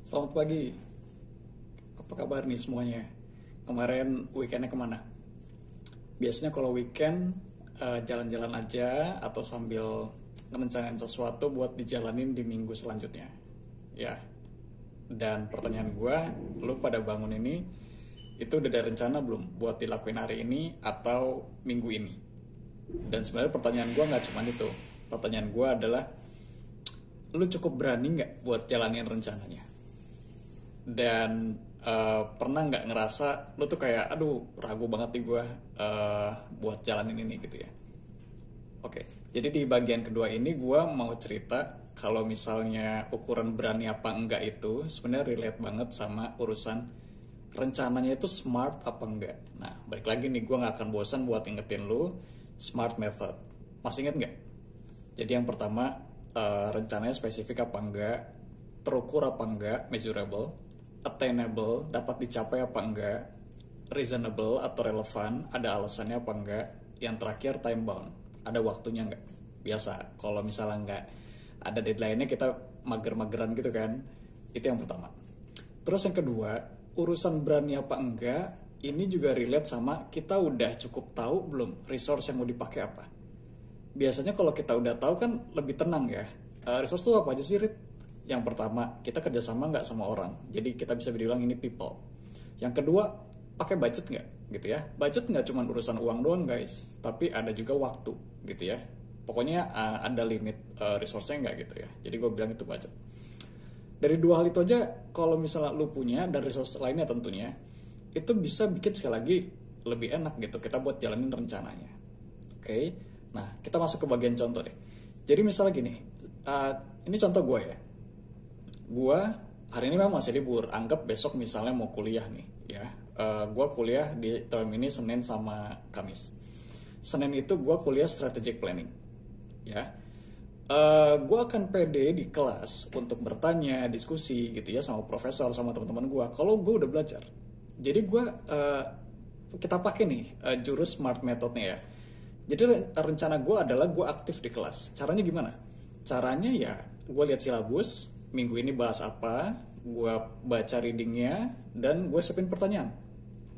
Selamat pagi, apa kabar nih semuanya? Kemarin weekendnya kemana? Biasanya kalau weekend jalan-jalan aja atau sambil ngerencanain sesuatu buat dijalanin di minggu selanjutnya. Ya, dan pertanyaan gue, lu pada bangun ini itu udah ada rencana belum buat dilakuin hari ini atau minggu ini? Dan sebenarnya pertanyaan gue nggak cuma itu. Pertanyaan gue adalah, lu cukup berani nggak buat jalanin rencananya? Dan pernah nggak ngerasa lu tuh kayak aduh ragu banget nih gue buat jalanin ini gitu ya. Oke, jadi di bagian kedua ini gue mau cerita kalau misalnya ukuran berani apa enggak itu sebenarnya relate banget sama urusan rencananya itu smart apa enggak. Nah, balik lagi nih, gue nggak akan bosan buat ingetin lu smart method. Masih inget nggak? Jadi yang pertama, rencananya spesifik apa enggak, terukur apa enggak, measurable, attainable, dapat dicapai apa enggak, reasonable atau relevan, ada alasannya apa enggak, yang terakhir time bound, ada waktunya enggak. Biasa, kalau misalnya enggak ada deadline-nya kita mager-mageran gitu kan, itu yang pertama. Terus yang kedua, urusan berani apa enggak, ini juga relate sama kita udah cukup tahu belum resource yang mau dipakai apa. Biasanya kalau kita udah tahu kan lebih tenang ya. Resource itu apa aja sih, Rit? Yang pertama, kita kerjasama nggak sama orang. Jadi kita bisa bilang ini people. Yang kedua, pakai budget nggak? Gitu ya. Budget nggak cuma urusan uang doang guys, tapi ada juga waktu gitu ya. Pokoknya ada limit resource-nya nggak gitu ya. Jadi gue bilang itu budget. Dari dua hal itu aja, kalau misalnya lu punya dan resource lainnya tentunya, itu bisa bikin sekali lagi lebih enak gitu kita buat jalanin rencananya. Oke, nah kita masuk ke bagian contoh deh. Jadi misalnya gini, ini contoh gue ya. Gue hari ini memang masih libur, anggap besok misalnya mau kuliah nih ya. Gue kuliah di term ini Senin sama Kamis. Senin itu gue kuliah strategic planning ya. Gue akan pede di kelas untuk bertanya, diskusi gitu ya sama profesor, sama teman-teman gue kalau gue udah belajar. Jadi kita pakai nih jurus smart methodnya ya. Jadi rencana gue adalah gue aktif di kelas. Caranya gimana? Caranya ya gue lihat silabus, minggu ini bahas apa, gue baca readingnya, dan gue siapin pertanyaan.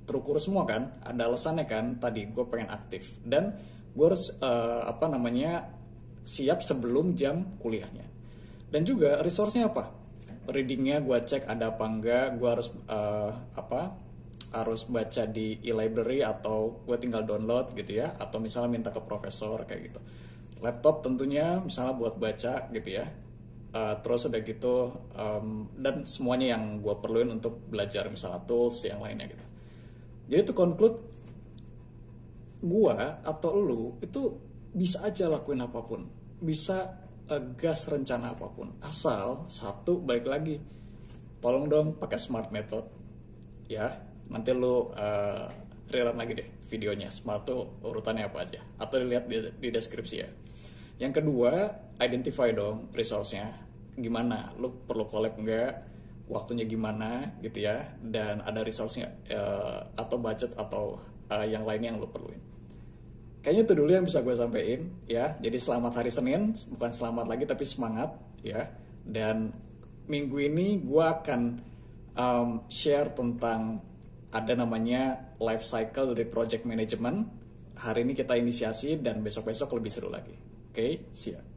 Terukur semua kan, ada alasannya kan, tadi gue pengen aktif. Dan gue harus siap sebelum jam kuliahnya. Dan juga resource-nya apa? Readingnya gue cek ada apa enggak, gue harus baca di e-library atau gue tinggal download gitu ya, atau misalnya minta ke profesor kayak gitu. Laptop tentunya misalnya buat baca gitu ya. Terus udah gitu dan semuanya yang gue perluin untuk belajar, misalnya tools yang lainnya gitu. Jadi to conclude, gue atau lu itu bisa aja lakuin apapun, bisa gas rencana apapun, asal satu, balik lagi, tolong dong pakai smart method ya. Nanti lu rerun lagi deh videonya smart tuh urutannya apa aja, atau dilihat di deskripsi ya. Yang kedua, identify dong resource-nya gimana, lu perlu collab nggak, waktunya gimana gitu ya, dan ada resource-nya atau budget atau yang lainnya yang lu perluin. Kayaknya itu dulu yang bisa gue sampein ya. Jadi selamat hari Senin, bukan selamat lagi tapi semangat ya. Dan minggu ini gue akan share tentang ada namanya life cycle dari project management. Hari ini kita inisiasi dan besok-besok lebih seru lagi. Oke, siap.